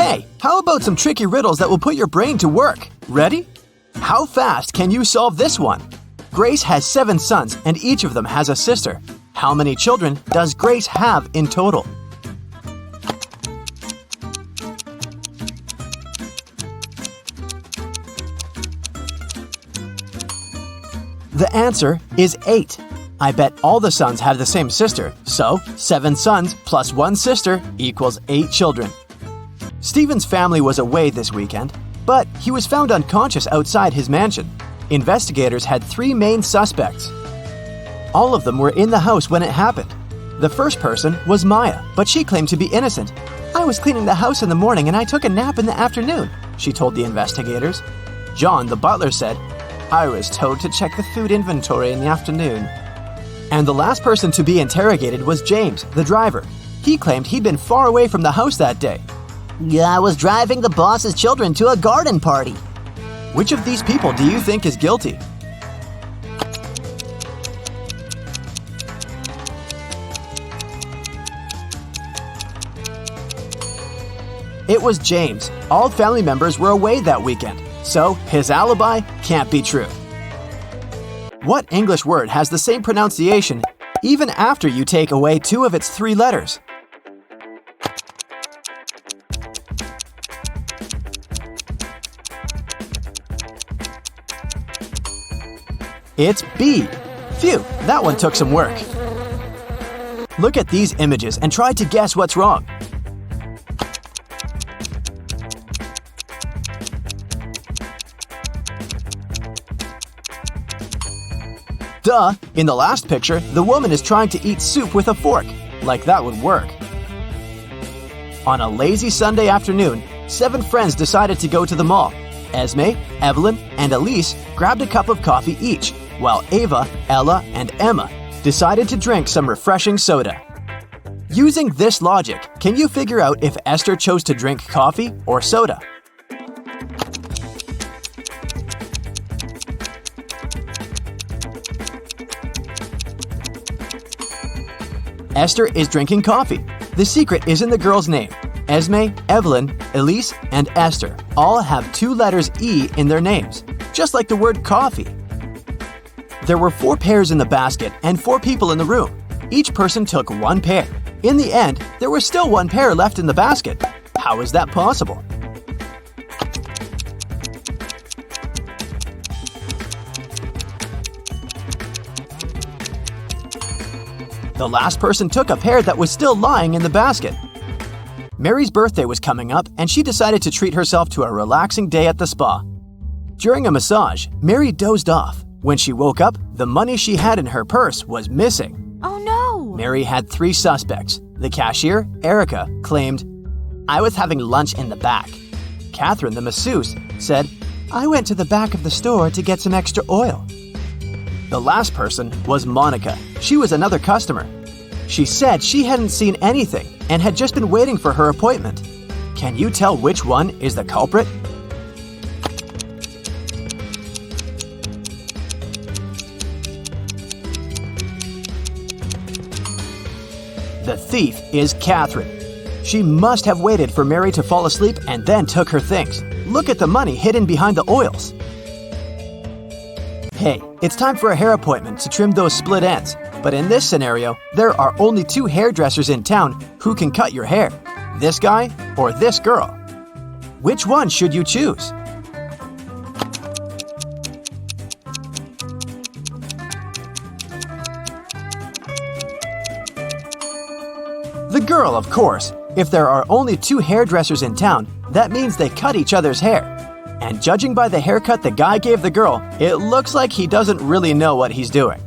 Hey, how about some tricky riddles that will put your brain to work? Ready? How fast can you solve this one? Grace has 7 sons and each of them has a sister. How many children does Grace have in total? The answer is 8. I bet all the sons have the same sister, so 7 sons plus 1 sister equals 8 children. Stephen's family was away this weekend, but he was found unconscious outside his mansion. Investigators had 3 main suspects. All of them were in the house when it happened. The first person was Maya, but she claimed to be innocent. "I was cleaning the house in the morning and I took a nap in the afternoon," she told the investigators. John, the butler, said, "I was told to check the food inventory in the afternoon." And the last person to be interrogated was James, the driver. He claimed he'd been far away from the house that day. "I was driving the boss's children to a garden party." Which of these people do you think is guilty? It was James. All family members were away that weekend, so his alibi can't be true. What English word has the same pronunciation even after you take away 2 of its 3 letters? It's B. Phew, that one took some work. Look at these images and try to guess what's wrong. Duh! In the last picture, the woman is trying to eat soup with a fork. Like that would work. On a lazy Sunday afternoon, 7 friends decided to go to the mall. Esme, Evelyn, and Elise grabbed a cup of coffee each, while Ava, Ella, and Emma decided to drink some refreshing soda. Using this logic, can you figure out if Esther chose to drink coffee or soda? Esther is drinking coffee. The secret is in the girl's name. Esme, Evelyn, Elise, and Esther all have 2 letters E in their names, just like the word coffee. There were 4 pairs in the basket and 4 people in the room. Each person took 1 pair. In the end, there was still 1 pair left in the basket. How is that possible? The last person took a pair that was still lying in the basket. Mary's birthday was coming up and she decided to treat herself to a relaxing day at the spa. During a massage, Mary dozed off. When she woke up, the money she had in her purse was missing. Oh no! Mary had 3 suspects. The cashier, Erica, claimed, "I was having lunch in the back." Catherine, the masseuse, said, "I went to the back of the store to get some extra oil." The last person was Monica. She was another customer. She said she hadn't seen anything and had just been waiting for her appointment. Can you tell which one is the culprit? The thief is Catherine. She must have waited for Mary to fall asleep and then took her things. Look at the money hidden behind the oils. Hey, it's time for a hair appointment to trim those split ends. But in this scenario, there are only 2 hairdressers in town who can cut your hair. This guy or this girl. Which one should you choose? The girl, of course. If there are only 2 hairdressers in town, that means they cut each other's hair. And judging by the haircut the guy gave the girl, it looks like he doesn't really know what he's doing.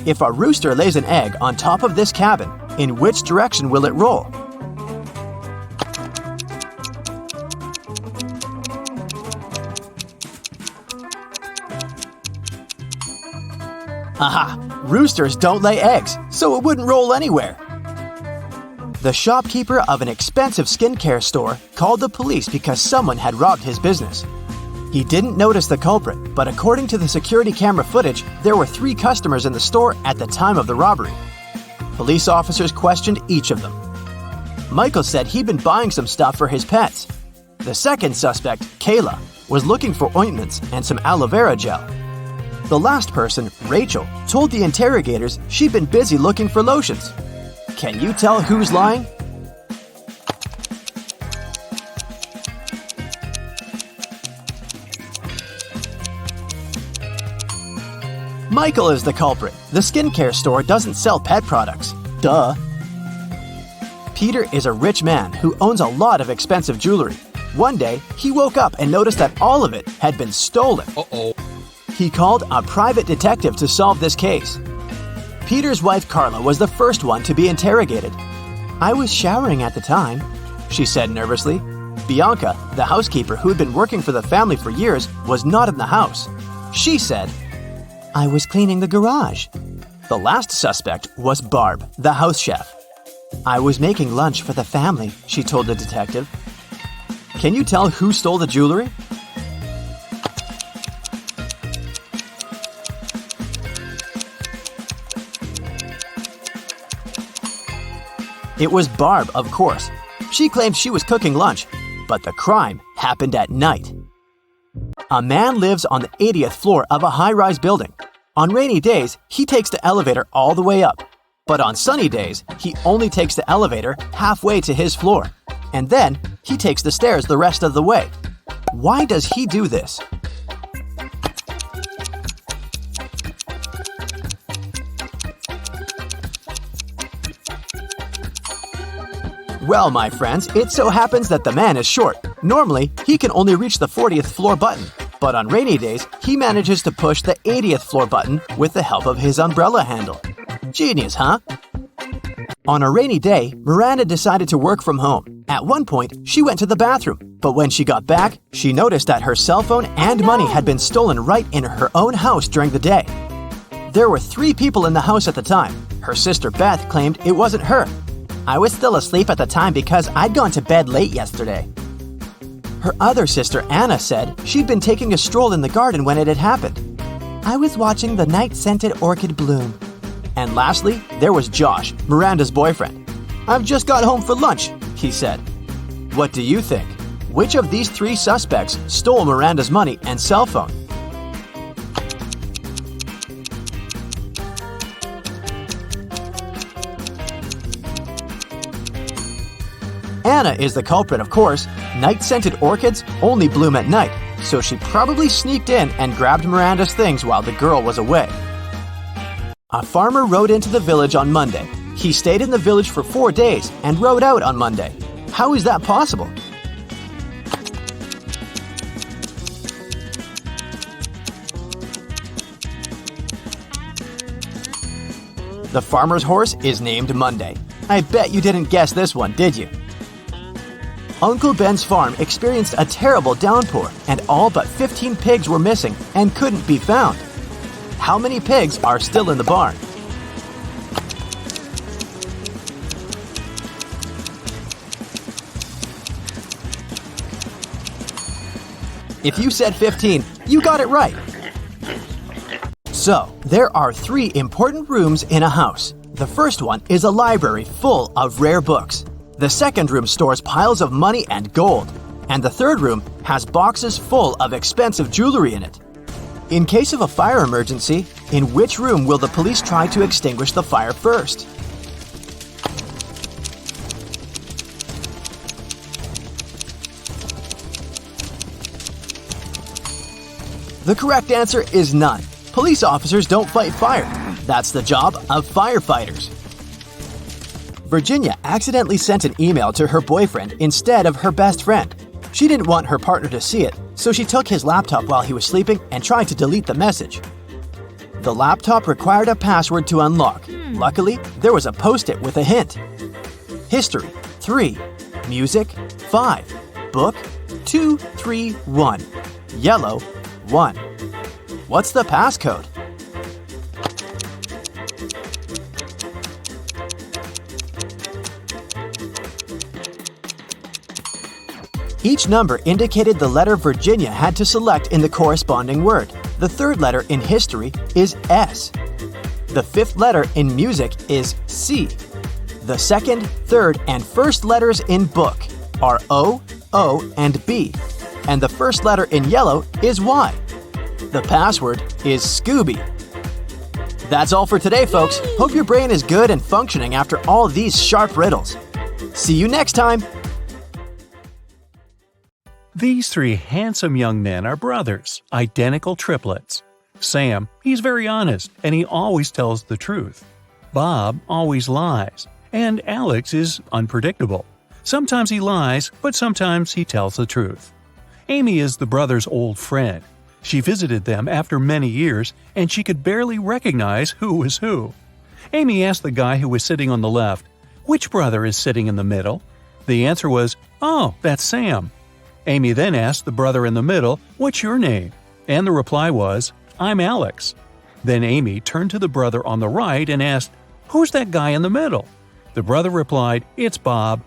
If a rooster lays an egg on top of this cabin, in which direction will it roll? Aha! Roosters don't lay eggs, so it wouldn't roll anywhere. The shopkeeper of an expensive skincare store called the police because someone had robbed his business. He didn't notice the culprit, but according to the security camera footage, there were 3 customers in the store at the time of the robbery. Police officers questioned each of them. Michael said he'd been buying some stuff for his pets. The second suspect, Kayla, was looking for ointments and some aloe vera gel. The last person, Rachel, told the interrogators she'd been busy looking for lotions. Can you tell who's lying? Michael is the culprit. The skincare store doesn't sell pet products. Duh. Peter is a rich man who owns a lot of expensive jewelry. One day, he woke up and noticed that all of it had been stolen. Uh-oh. He called a private detective to solve this case. Peter's wife Carla was the first one to be interrogated. "I was showering at the time," she said nervously. Bianca, the housekeeper who had been working for the family for years, was not in the house. She said, "I was cleaning the garage." The last suspect was Barb, the house chef. "I was making lunch for the family," she told the detective. Can you tell who stole the jewelry? It was Barb, of course. She claimed she was cooking lunch, but the crime happened at night. A man lives on the 80th floor of a high-rise building. On rainy days, he takes the elevator all the way up. But on sunny days, he only takes the elevator halfway to his floor. And then, he takes the stairs the rest of the way. Why does he do this? Well, my friends, it so happens that the man is short. Normally, he can only reach the 40th floor button. But on rainy days, he manages to push the 80th floor button with the help of his umbrella handle. Genius, huh? On a rainy day, Miranda decided to work from home. At one point, she went to the bathroom. But when she got back, she noticed that her cell phone and money had been stolen right in her own house during the day. There were 3 people in the house at the time. Her sister Beth claimed it wasn't her. "I was still asleep at the time because I'd gone to bed late yesterday." Her other sister Anna said she'd been taking a stroll in the garden when it had happened. "I was watching the night-scented orchid bloom." And lastly, there was Josh, Miranda's boyfriend. "I've just got home for lunch," he said. What do you think? Which of these 3 suspects stole Miranda's money and cell phone? Anna is the culprit, of course. Night-scented orchids only bloom at night, so she probably sneaked in and grabbed Miranda's things while the girl was away. A farmer rode into the village on Monday. He stayed in the village for 4 days and rode out on Monday. How is that possible? The farmer's horse is named Monday. I bet you didn't guess this one, did you? Uncle Ben's farm experienced a terrible downpour, and all but 15 pigs were missing and couldn't be found. How many pigs are still in the barn? If you said 15, you got it right. So, there are 3 important rooms in a house. The first one is a library full of rare books. The second room stores piles of money and gold. And the third room has boxes full of expensive jewelry in it. In case of a fire emergency, in which room will the police try to extinguish the fire first? The correct answer is none. Police officers don't fight fire. That's the job of firefighters. Virginia accidentally sent an email to her boyfriend instead of her best friend. She didn't want her partner to see it, so she took his laptop while he was sleeping and tried to delete the message. The laptop required a password to unlock. Luckily, there was a post-it with a hint. History, 3. Music, 5. Book, 2, 3, 1. Yellow, 1. What's the passcode? Each number indicated the letter Virginia had to select in the corresponding word. The third letter in history is S. The 5th letter in music is C. The second, third, and first letters in book are O, O, and B, and the first letter in yellow is Y. The password is Scooby. That's all for today, folks. Hope your brain is good and functioning after all these sharp riddles. See you next time! These three handsome young men are brothers, identical triplets. Sam, he's very honest, and he always tells the truth. Bob always lies, and Alex is unpredictable. Sometimes he lies, but sometimes he tells the truth. Amy is the brothers' old friend. She visited them after many years, and she could barely recognize who was who. Amy asked the guy who was sitting on the left, "Which brother is sitting in the middle?" The answer was, "Oh, that's Sam." Amy then asked the brother in the middle, "What's your name?" And the reply was, "I'm Alex." Then Amy turned to the brother on the right and asked, "Who's that guy in the middle?" The brother replied, "It's Bob."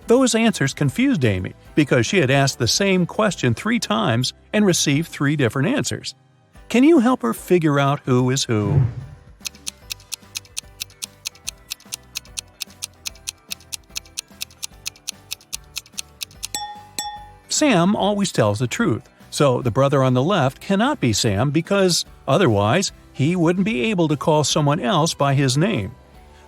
Those answers confused Amy because she had asked the same question 3 times and received 3 different answers. Can you help her figure out who is who? Sam always tells the truth, so the brother on the left cannot be Sam because, otherwise, he wouldn't be able to call someone else by his name.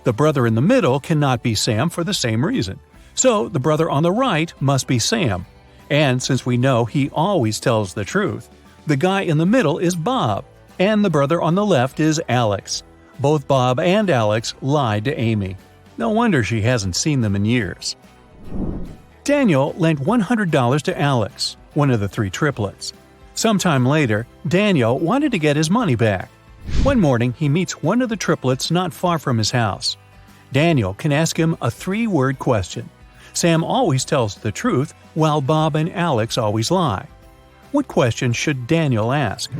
The brother in the middle cannot be Sam for the same reason, so the brother on the right must be Sam. And since we know he always tells the truth, the guy in the middle is Bob, and the brother on the left is Alex. Both Bob and Alex lied to Amy. No wonder she hasn't seen them in years. Daniel lent $100 to Alex, one of the 3 triplets. Sometime later, Daniel wanted to get his money back. One morning, he meets one of the triplets not far from his house. Daniel can ask him a 3-word question. Sam always tells the truth, while Bob and Alex always lie. What question should Daniel ask?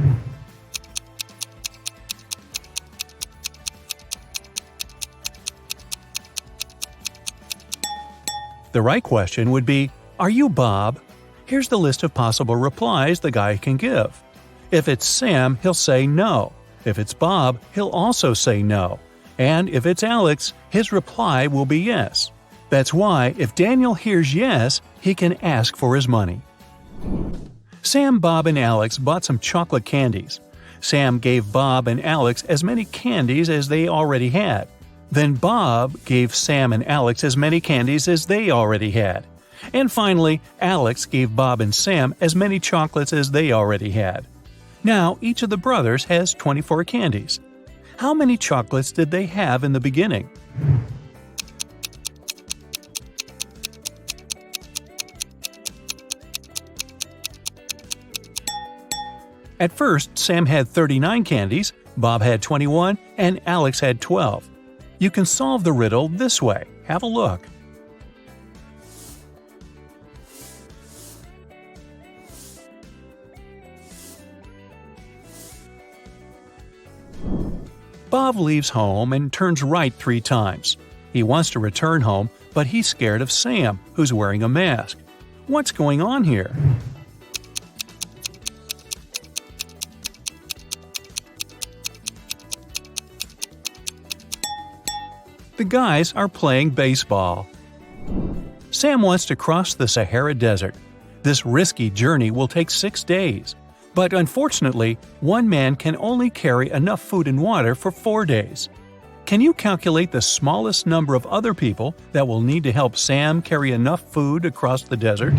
The right question would be, "Are you Bob?" Here's the list of possible replies the guy can give. If it's Sam, he'll say no. If it's Bob, he'll also say no. And if it's Alex, his reply will be yes. That's why, if Daniel hears yes, he can ask for his money. Sam, Bob, and Alex bought some chocolate candies. Sam gave Bob and Alex as many candies as they already had. Then Bob gave Sam and Alex as many candies as they already had. And finally, Alex gave Bob and Sam as many chocolates as they already had. Now, each of the brothers has 24 candies. How many chocolates did they have in the beginning? At first, Sam had 39 candies, Bob had 21, and Alex had 12. You can solve the riddle this way. Have a look. Bob leaves home and turns right 3 times. He wants to return home, but he's scared of Sam, who's wearing a mask. What's going on here? The guys are playing baseball. Sam wants to cross the Sahara Desert. This risky journey will take 6 days. But unfortunately, one man can only carry enough food and water for 4 days. Can you calculate the smallest number of other people that will need to help Sam carry enough food across the desert?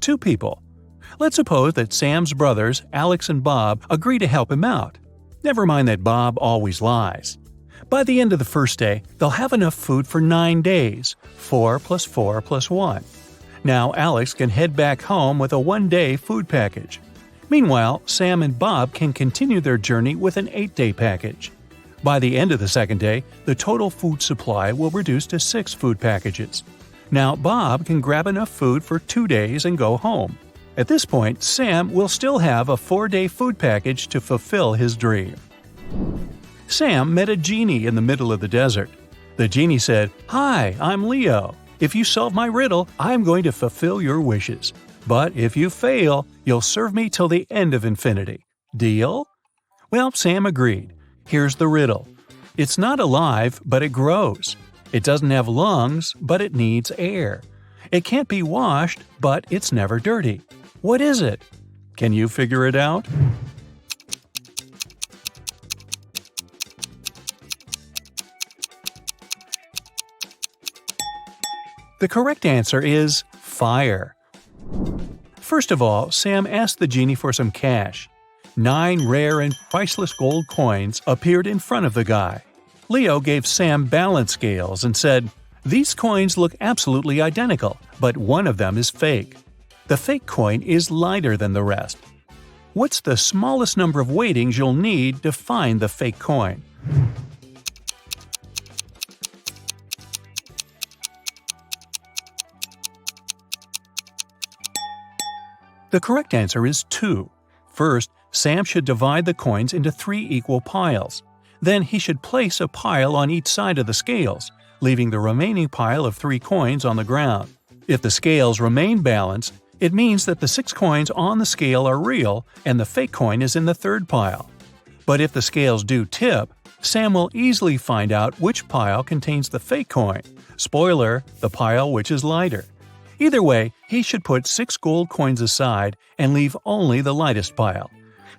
Two people. Let's suppose that Sam's brothers, Alex and Bob, agree to help him out. Never mind that Bob always lies. By the end of the first day, they'll have enough food for 9 days, 4 plus 4 plus 1. Now Alex can head back home with a 1-day food package. Meanwhile, Sam and Bob can continue their journey with an 8-day package. By the end of the second day, the total food supply will reduce to 6 food packages. Now Bob can grab enough food for 2 days and go home. At this point, Sam will still have a 4-day food package to fulfill his dream. Sam met a genie in the middle of the desert. The genie said, "Hi, I'm Leo. If you solve my riddle, I'm going to fulfill your wishes. But if you fail, you'll serve me till the end of infinity. Deal?" Well, Sam agreed. Here's the riddle. It's not alive, but it grows. It doesn't have lungs, but it needs air. It can't be washed, but it's never dirty. What is it? Can you figure it out? The correct answer is fire. First of all, Sam asked the genie for some cash. 9 rare and priceless gold coins appeared in front of the guy. Leo gave Sam balance scales and said, "These coins look absolutely identical, but one of them is fake. The fake coin is lighter than the rest. What's the smallest number of weightings you'll need to find the fake coin?" The correct answer is 2. First, Sam should divide the coins into 3 equal piles. Then he should place a pile on each side of the scales, leaving the remaining pile of 3 coins on the ground. If the scales remain balanced, it means that the 6 coins on the scale are real and the fake coin is in the 3rd pile. But if the scales do tip, Sam will easily find out which pile contains the fake coin. Spoiler, the pile which is lighter. Either way, he should put 6 gold coins aside and leave only the lightest pile.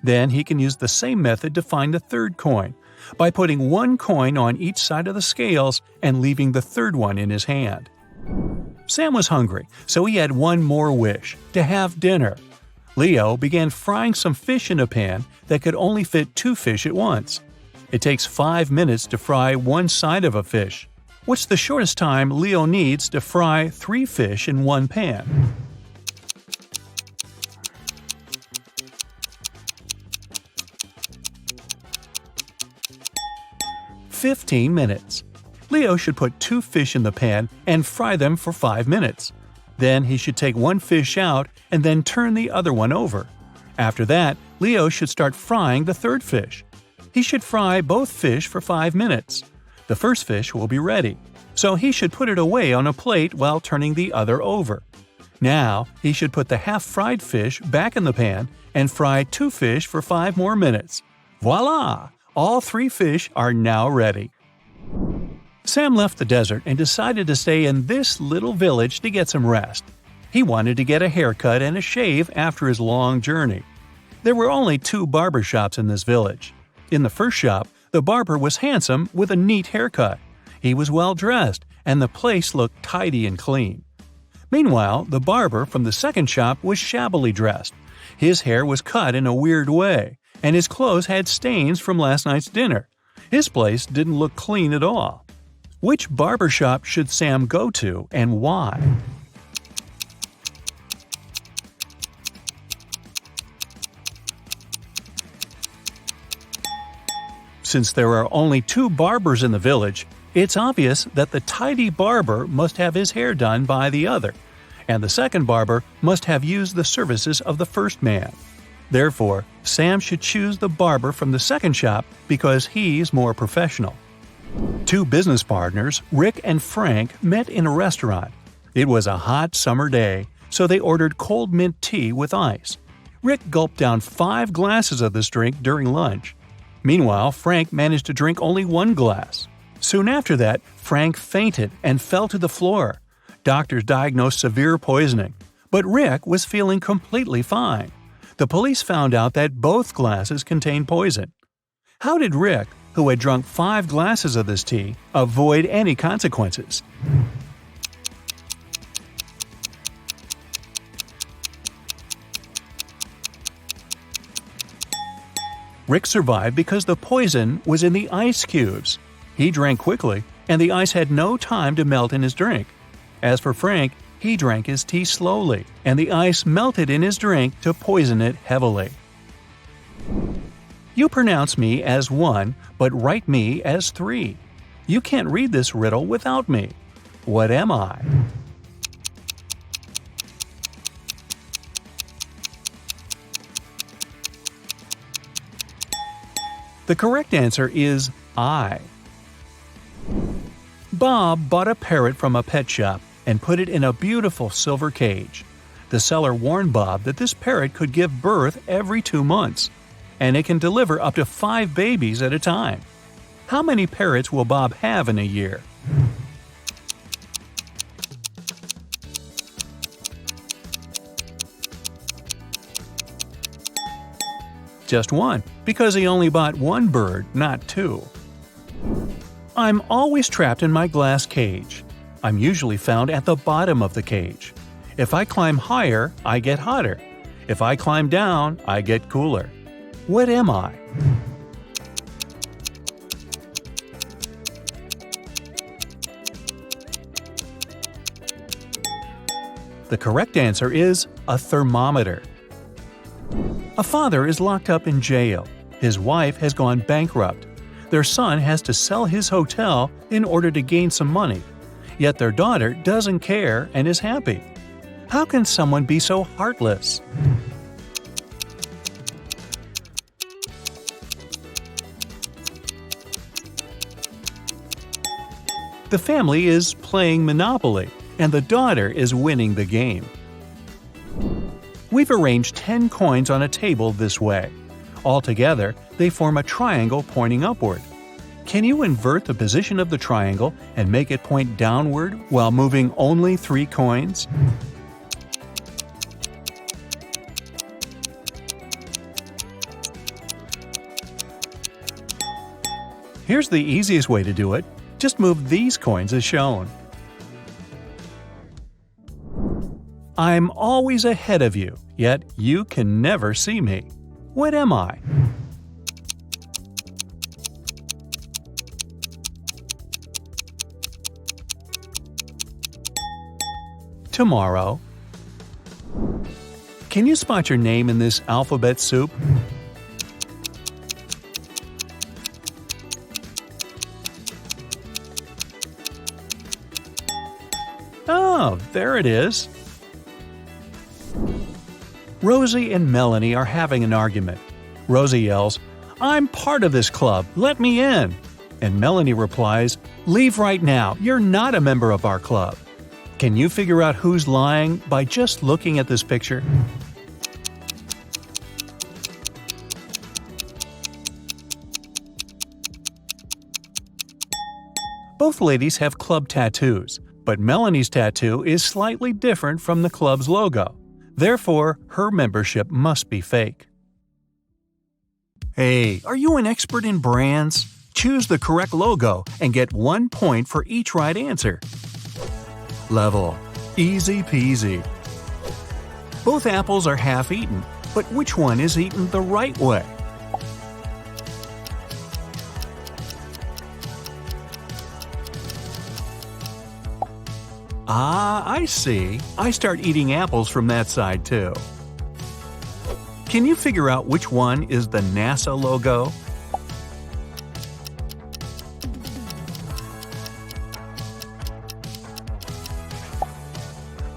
Then he can use the same method to find the 3rd coin, by putting 1 coin on each side of the scales and leaving the 3rd one in his hand. Sam was hungry, so he had one more wish, to have dinner. Leo began frying some fish in a pan that could only fit 2 fish at once. It takes 5 minutes to fry one side of a fish. What's the shortest time Leo needs to fry 3 fish in one pan? "15 minutes. Leo should put 2 fish in the pan and fry them for 5 minutes. Then he should take 1 fish out and then turn the other one over. After that, Leo should start frying the 3rd fish. He should fry both fish for 5 minutes. The first fish will be ready, so he should put it away on a plate while turning the other over. Now, he should put the half-fried fish back in the pan and fry 2 fish for 5 more minutes. Voila! All 3 fish are now ready." Sam left the desert and decided to stay in this little village to get some rest. He wanted to get a haircut and a shave after his long journey. There were only 2 barber shops in this village. In the first shop, the barber was handsome with a neat haircut. He was well-dressed, and the place looked tidy and clean. Meanwhile, the barber from the second shop was shabbily dressed. His hair was cut in a weird way, and his clothes had stains from last night's dinner. His place didn't look clean at all. Which barber shop should Sam go to, and why? Since there are only 2 barbers in the village, it's obvious that the tidy barber must have his hair done by the other, and the second barber must have used the services of the first man. Therefore, Sam should choose the barber from the second shop because he's more professional. 2 business partners, Rick and Frank, met in a restaurant. It was a hot summer day, so they ordered cold mint tea with ice. Rick gulped down 5 glasses of this drink during lunch. Meanwhile, Frank managed to drink only 1 glass. Soon after that, Frank fainted and fell to the floor. Doctors diagnosed severe poisoning, but Rick was feeling completely fine. The police found out that both glasses contained poison. How did Rick, who had drunk 5 glasses of this tea, avoid any consequences? Rick survived because the poison was in the ice cubes. He drank quickly, and the ice had no time to melt in his drink. As for Frank, he drank his tea slowly, and the ice melted in his drink to poison it heavily. You pronounce me as 1, but write me as 3. You can't read this riddle without me. What am I? The correct answer is I. Bob bought a parrot from a pet shop and put it in a beautiful silver cage. The seller warned Bob that this parrot could give birth every 2 months, and it can deliver up to 5 babies at a time. How many parrots will Bob have in a year? Just one, because he only bought one bird, not 2. I'm always trapped in my glass cage. I'm usually found at the bottom of the cage. If I climb higher, I get hotter. If I climb down, I get cooler. What am I? The correct answer is a thermometer. A father is locked up in jail. His wife has gone bankrupt. Their son has to sell his hotel in order to gain some money. Yet their daughter doesn't care and is happy. How can someone be so heartless? The family is playing Monopoly, and the daughter is winning the game. We've arranged 10 coins on a table this way. Altogether, they form a triangle pointing upward. Can you invert the position of the triangle and make it point downward while moving only 3 coins? Here's the easiest way to do it. Just move these coins as shown. I'm always ahead of you, yet you can never see me. What am I? Tomorrow. Can you spot your name in this alphabet soup? Oh, there it is. Rosie and Melanie are having an argument. Rosie yells, "I'm part of this club, let me in!" And Melanie replies, "Leave right now, you're not a member of our club." Can you figure out who's lying by just looking at this picture? Both ladies have club tattoos, but Melanie's tattoo is slightly different from the club's logo. Therefore, her membership must be fake. Hey, are you an expert in brands? Choose the correct logo and get 1 point for each right answer. Level. Easy peasy. Both apples are half eaten, but which one is eaten the right way? Ah, I see. I start eating apples from that side too. Can you figure out which one is the NASA logo?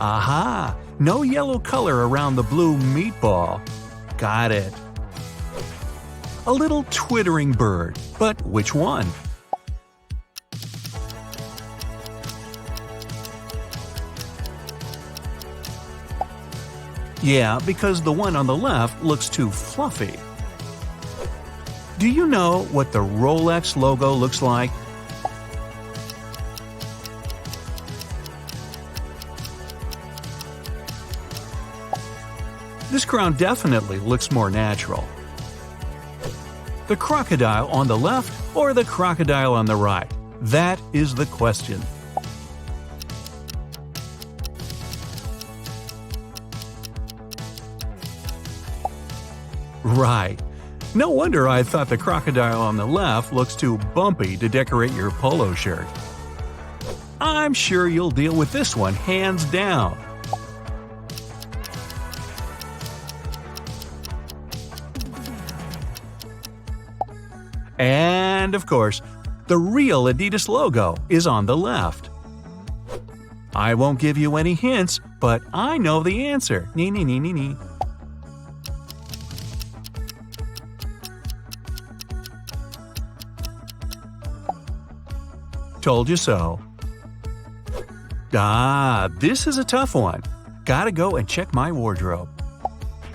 Aha! No yellow color around the blue meatball. Got it. A little twittering bird, but which one? Yeah, because the one on the left looks too fluffy. Do you know what the Rolex logo looks like? This crown definitely looks more natural. The crocodile on the left or the crocodile on the right? That is the question. Right. No wonder I thought the crocodile on the left looks too bumpy to decorate your polo shirt. I'm sure you'll deal with this one hands down. And of course, the real Adidas logo is on the left. I won't give you any hints, but I know the answer. Nee, nee, nee, nee, nee. Told you so. Ah, this is a tough one. Gotta go and check my wardrobe.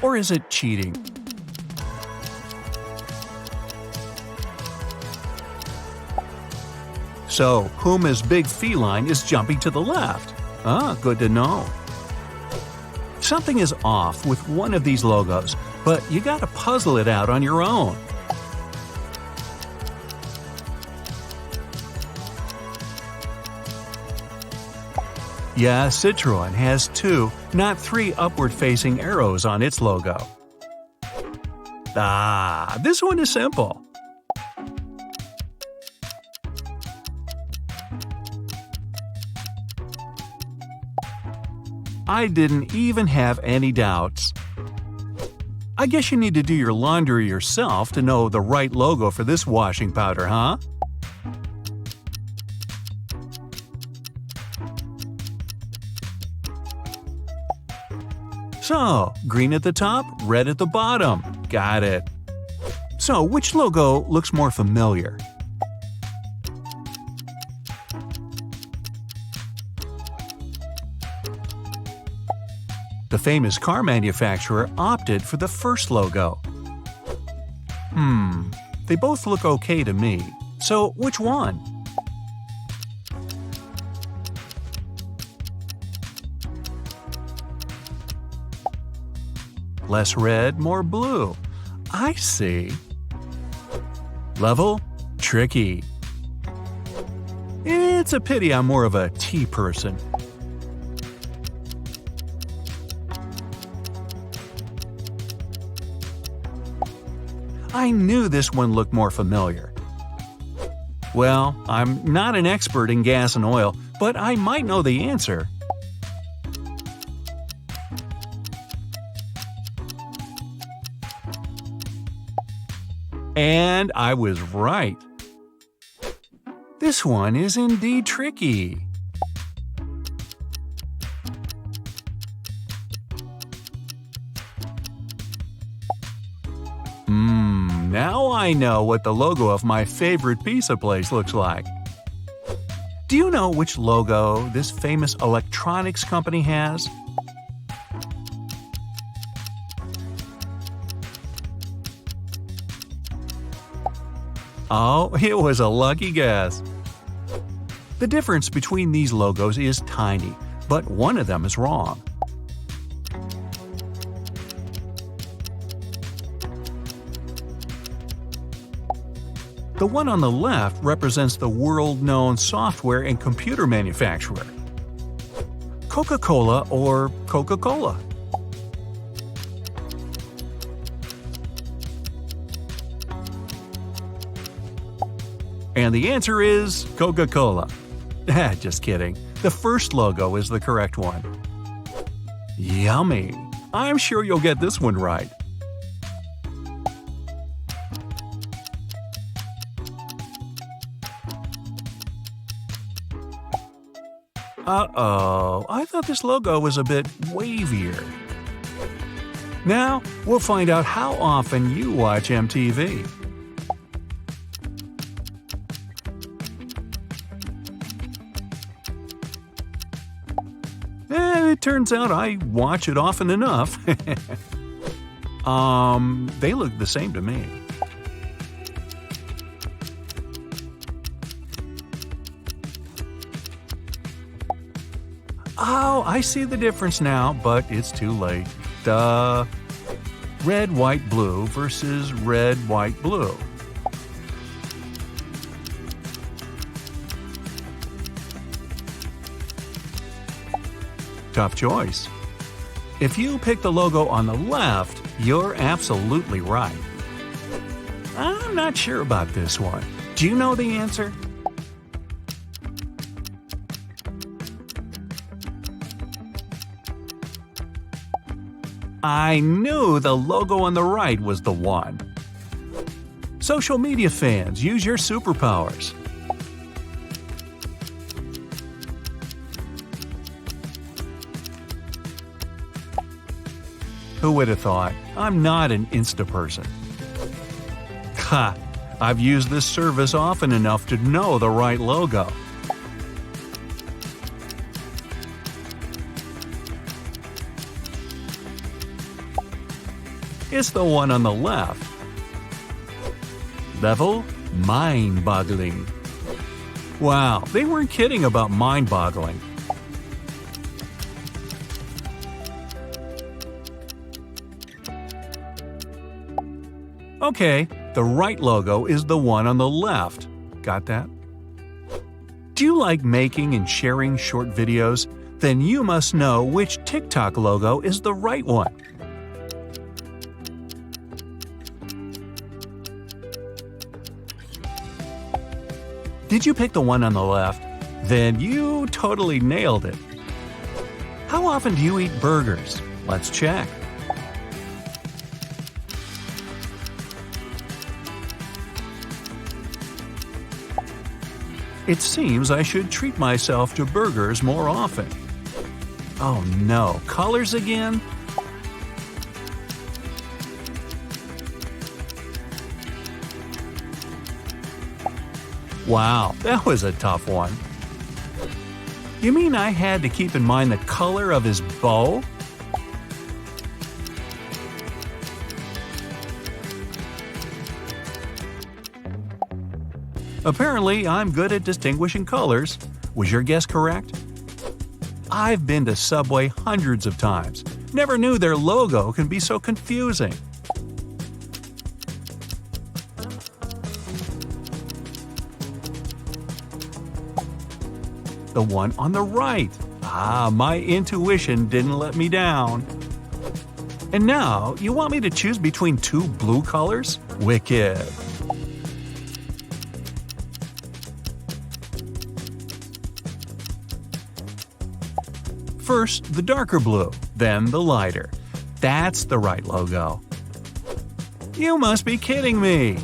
Or is it cheating? So, Puma's big feline is jumping to the left. Ah, good to know. Something is off with one of these logos, but you gotta puzzle it out on your own. Yeah, Citroën has 2, not 3 upward-facing arrows on its logo. Ah, this one is simple. I didn't even have any doubts. I guess you need to do your laundry yourself to know the right logo for this washing powder, huh? So, green at the top, red at the bottom. Got it. So, which logo looks more familiar? The famous car manufacturer opted for the first logo. They both look okay to me. So, which one? Less red, more blue. I see. Level? Tricky. It's a pity I'm more of a tea person. I knew this one looked more familiar. Well, I'm not an expert in gas and oil, but I might know the answer. And I was right. This one is indeed tricky. Now I know what the logo of my favorite pizza place looks like. Do you know which logo this famous electronics company has? Oh, it was a lucky guess. The difference between these logos is tiny, but one of them is wrong. The one on the left represents the world-known software and computer manufacturer, Coca-Cola or Coca-Cola. And the answer is Coca-Cola. Just kidding. The first logo is the correct one. Yummy! I'm sure you'll get this one right. Uh-oh, I thought this logo was a bit wavier. Now, we'll find out how often you watch MTV. It turns out I watch it often enough. They look the same to me. Oh, I see the difference now, but it's too late. Duh. Red, white, blue versus red, white, blue. Tough choice. If you pick the logo on the left, you're absolutely right. I'm not sure about this one. Do you know the answer? I knew the logo on the right was the one. Social media fans, use your superpowers. Who would have thought? I'm not an Insta person. Ha! I've used this service often enough to know the right logo. It's the one on the left. Level mind-boggling. Wow, they weren't kidding about mind-boggling. Okay, the right logo is the one on the left. Got that? Do you like making and sharing short videos? Then you must know which TikTok logo is the right one. Did you pick the one on the left? Then you totally nailed it. How often do you eat burgers? Let's check. It seems I should treat myself to burgers more often. Oh no, colors again? Wow, that was a tough one. You mean I had to keep in mind the color of his bow? Apparently, I'm good at distinguishing colors. Was your guess correct? I've been to Subway hundreds of times. Never knew their logo can be so confusing. The one on the right. Ah, my intuition didn't let me down. And now, you want me to choose between two blue colors? Wicked. First, the darker blue, then the lighter. That's the right logo. You must be kidding me!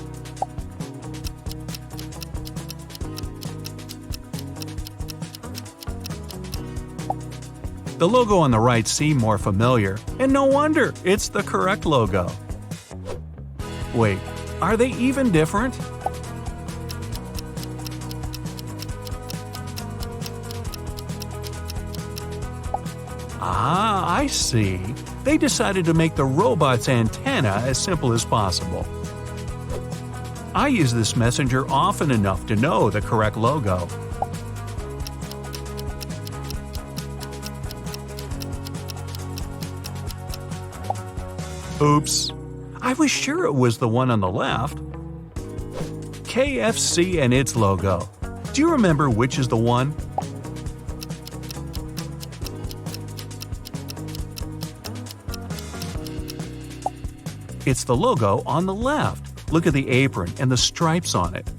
The logo on the right seemed more familiar, and no wonder, it's the correct logo. Wait, are they even different? Ah, I see. They decided to make the robot's antenna as simple as possible. I use this messenger often enough to know the correct logo. Oops. I was sure it was the one on the left. KFC and its logo. Do you remember which is the one? It's the logo on the left. Look at the apron and the stripes on it.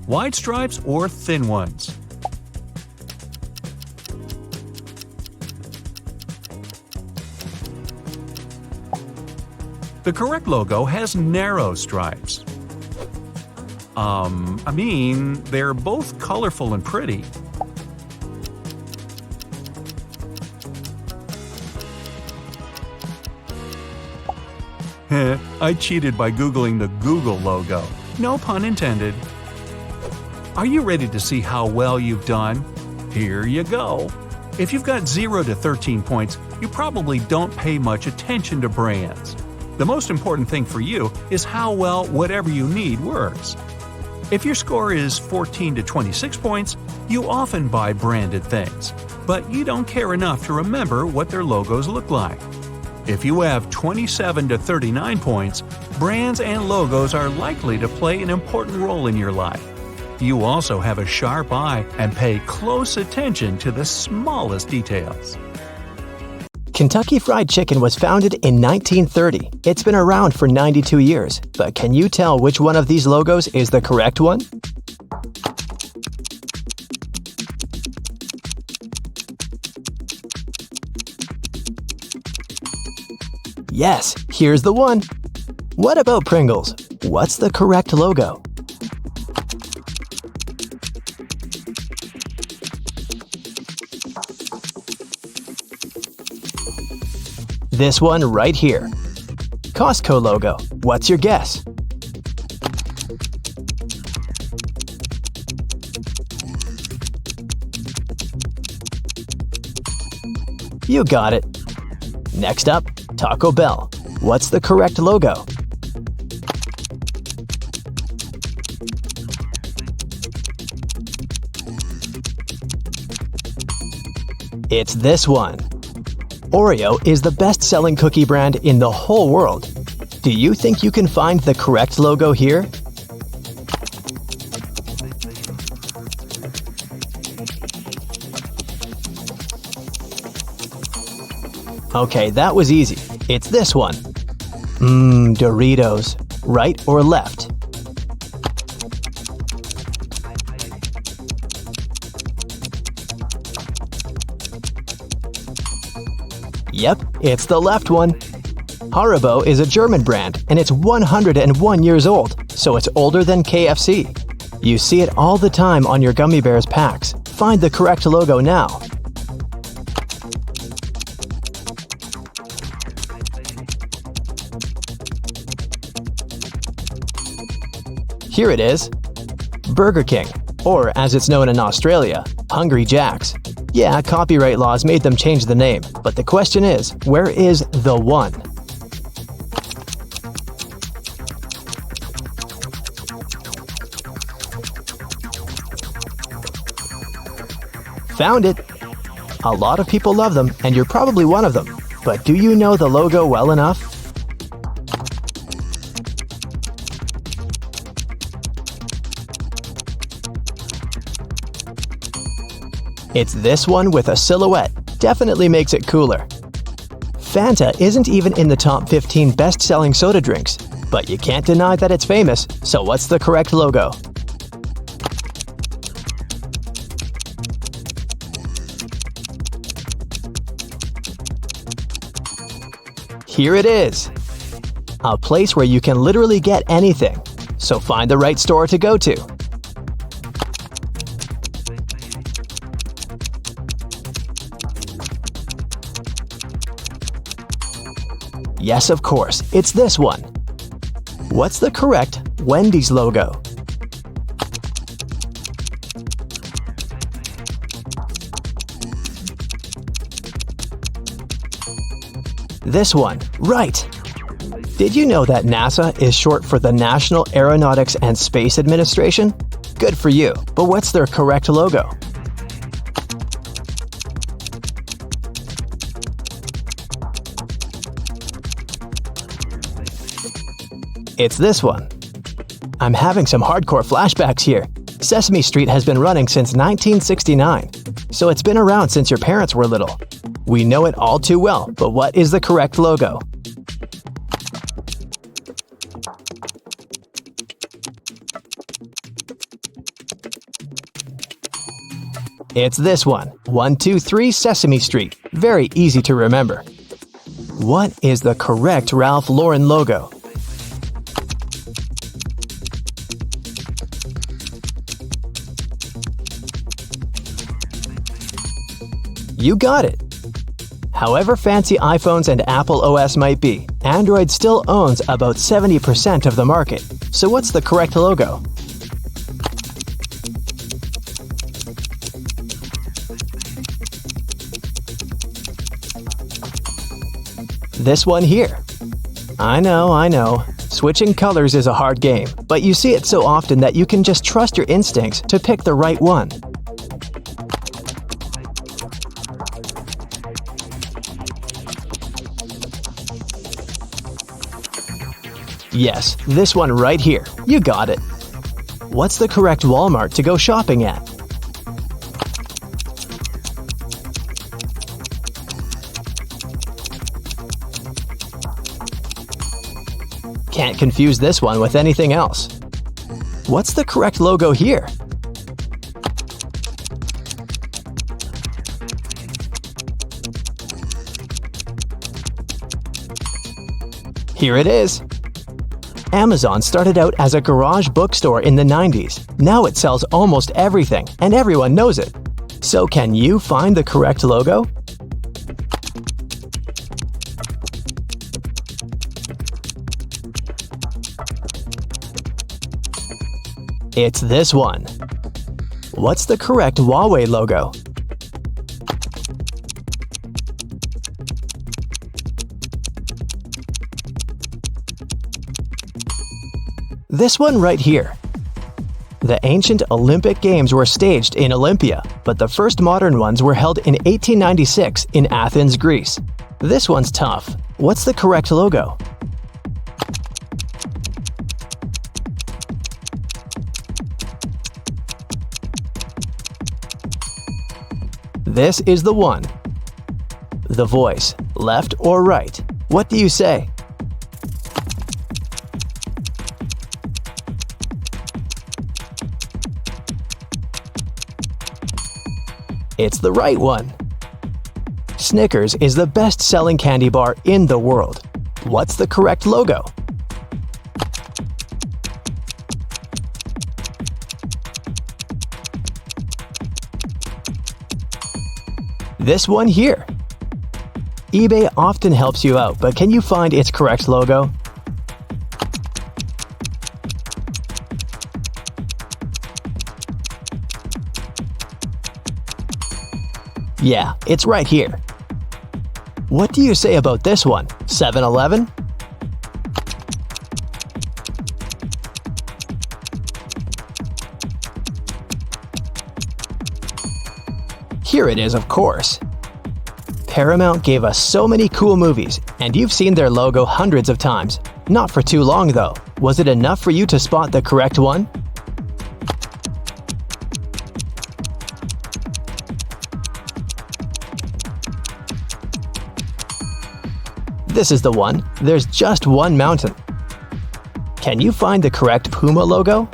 Wide stripes or thin ones? The correct logo has narrow stripes. They're both colorful and pretty. I cheated by Googling the Google logo. No pun intended. Are you ready to see how well you've done? Here you go. If you've got 0 to 13 points, you probably don't pay much attention to brands. The most important thing for you is how well whatever you need works. If your score is 14 to 26 points, you often buy branded things, but you don't care enough to remember what their logos look like. If you have 27 to 39 points, brands and logos are likely to play an important role in your life. You also have a sharp eye and pay close attention to the smallest details. Kentucky Fried Chicken was founded in 1930. It's been around for 92 years, but can you tell which one of these logos is the correct one? Yes, here's the one. What about Pringles? What's the correct logo? This one right here. Costco logo. What's your guess? You got it. Next up, Taco Bell. What's the correct logo? It's this one. Oreo is the best-selling cookie brand in the whole world. Do you think you can find the correct logo here? Okay, that was easy. It's this one. Doritos. Right or left? Yep, it's the left one. Haribo is a German brand, and it's 101 years old, so it's older than KFC. You see it all the time on your gummy bears packs. Find the correct logo now. Here it is. Burger King, or as it's known in Australia, Hungry Jack's. Yeah, copyright laws made them change the name, but the question is, where is the one? Found it! A lot of people love them, and you're probably one of them. But do you know the logo well enough? It's this one with a silhouette. Definitely makes it cooler. Fanta isn't even in the top 15 best-selling soda drinks, but you can't deny that it's famous, so what's the correct logo? Here it is. A place where you can literally get anything, so find the right store to go to. Yes, of course, it's this one. What's the correct Wendy's logo? This one, right! Did you know that NASA is short for the National Aeronautics and Space Administration? Good for you, but what's their correct logo? It's this one. I'm having some hardcore flashbacks here. Sesame Street has been running since 1969, so it's been around since your parents were little. We know it all too well, but what is the correct logo? It's this one, 123 Sesame Street. Very easy to remember. What is the correct Ralph Lauren logo? You got it! However fancy iPhones and Apple OS might be, Android still owns about 70% of the market. So what's the correct logo? This one here. I know. Switching colors is a hard game, but you see it so often that you can just trust your instincts to pick the right one. Yes, this one right here. You got it. What's the correct Walmart to go shopping at? Can't confuse this one with anything else. What's the correct logo here? Here it is. Amazon started out as a garage bookstore in the 90s. Now it sells almost everything, and everyone knows it. So can you find the correct logo? It's this one. What's the correct Huawei logo? This one right here. The ancient Olympic Games were staged in Olympia, but the first modern ones were held in 1896 in Athens, Greece. This one's tough. What's the correct logo? This is the one. The voice, left or right? What do you say? It's the right one. Snickers is the best-selling candy bar in the world. What's the correct logo? This one here. eBay often helps you out, but can you find its correct logo? Yeah, it's right here. What do you say about this one? 7-Eleven? Here it is, of course. Paramount gave us so many cool movies, and you've seen their logo hundreds of times. Not for too long, though. Was it enough for you to spot the correct one? This is the one. There's just one mountain. Can you find the correct Puma logo?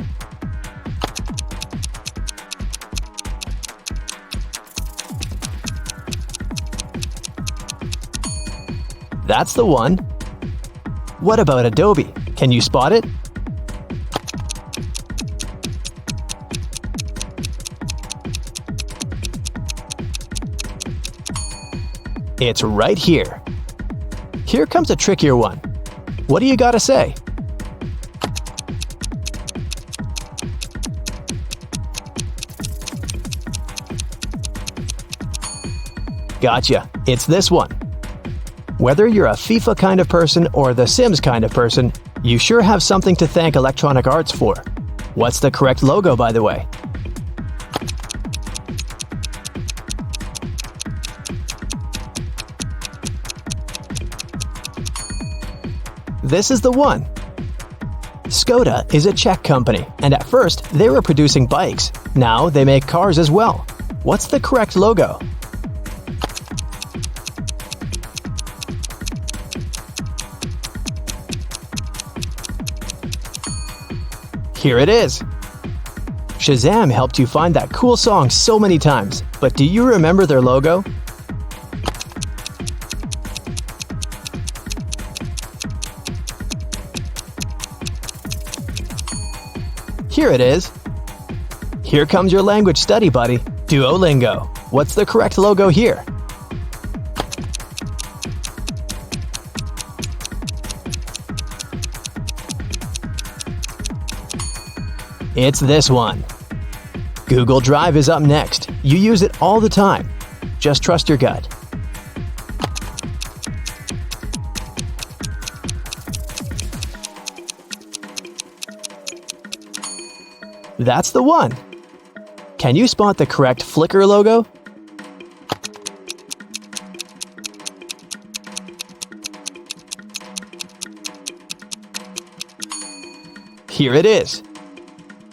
That's the one. What about Adobe? Can you spot it? It's right here. Here comes a trickier one. What do you gotta say? Gotcha. It's this one. Whether you're a FIFA kind of person or the Sims kind of person, you sure have something to thank Electronic Arts for. What's the correct logo, by the way? This is the one. Skoda is a Czech company, and at first they were producing bikes. Now they make cars as well. What's the correct logo? Here it is. Shazam helped you find that cool song so many times, but do you remember their logo? Here it is. Here comes your language study buddy, Duolingo. What's the correct logo here? It's this one. Google Drive is up next. You use it all the time. Just trust your gut. That's the one. Can you spot the correct Flickr logo? Here it is.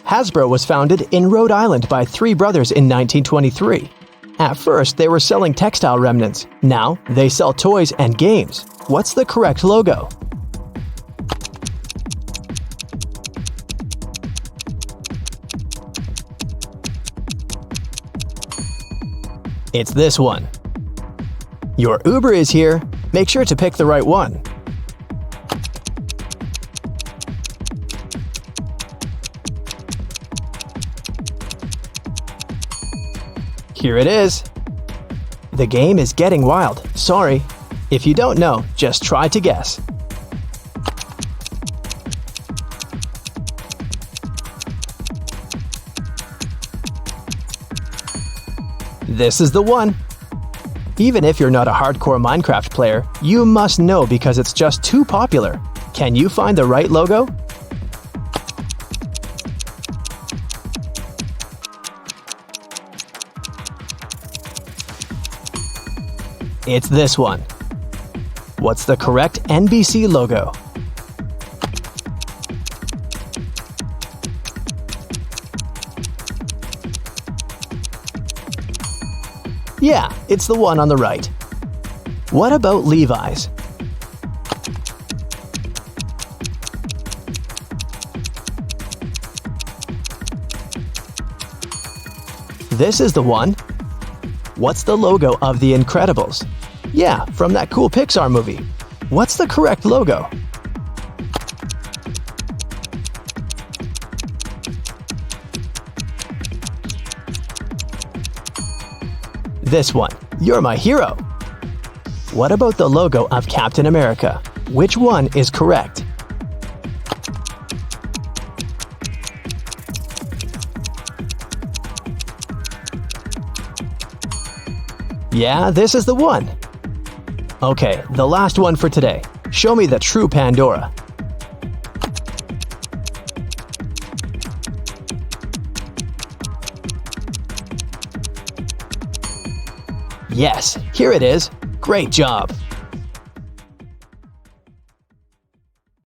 Hasbro was founded in Rhode Island by three brothers in 1923. At first, they were selling textile remnants. Now, they sell toys and games. What's the correct logo? It's this one. Your Uber is here. Make sure to pick the right one. Here it is. The game is getting wild. Sorry. If you don't know, just try to guess. This is the one. Even if you're not a hardcore Minecraft player, you must know because it's just too popular. Can you find the right logo? It's this one. What's the correct NBC logo? Yeah, it's the one on the right. What about Levi's? This is the one. What's the logo of The Incredibles? Yeah, from that cool Pixar movie. What's the correct logo? This one. You're my hero. What about the logo of Captain America? Which one is correct? Yeah, this is the one. Okay, the last one for today. Show me the true Pandora. Yes, here it is. Great job.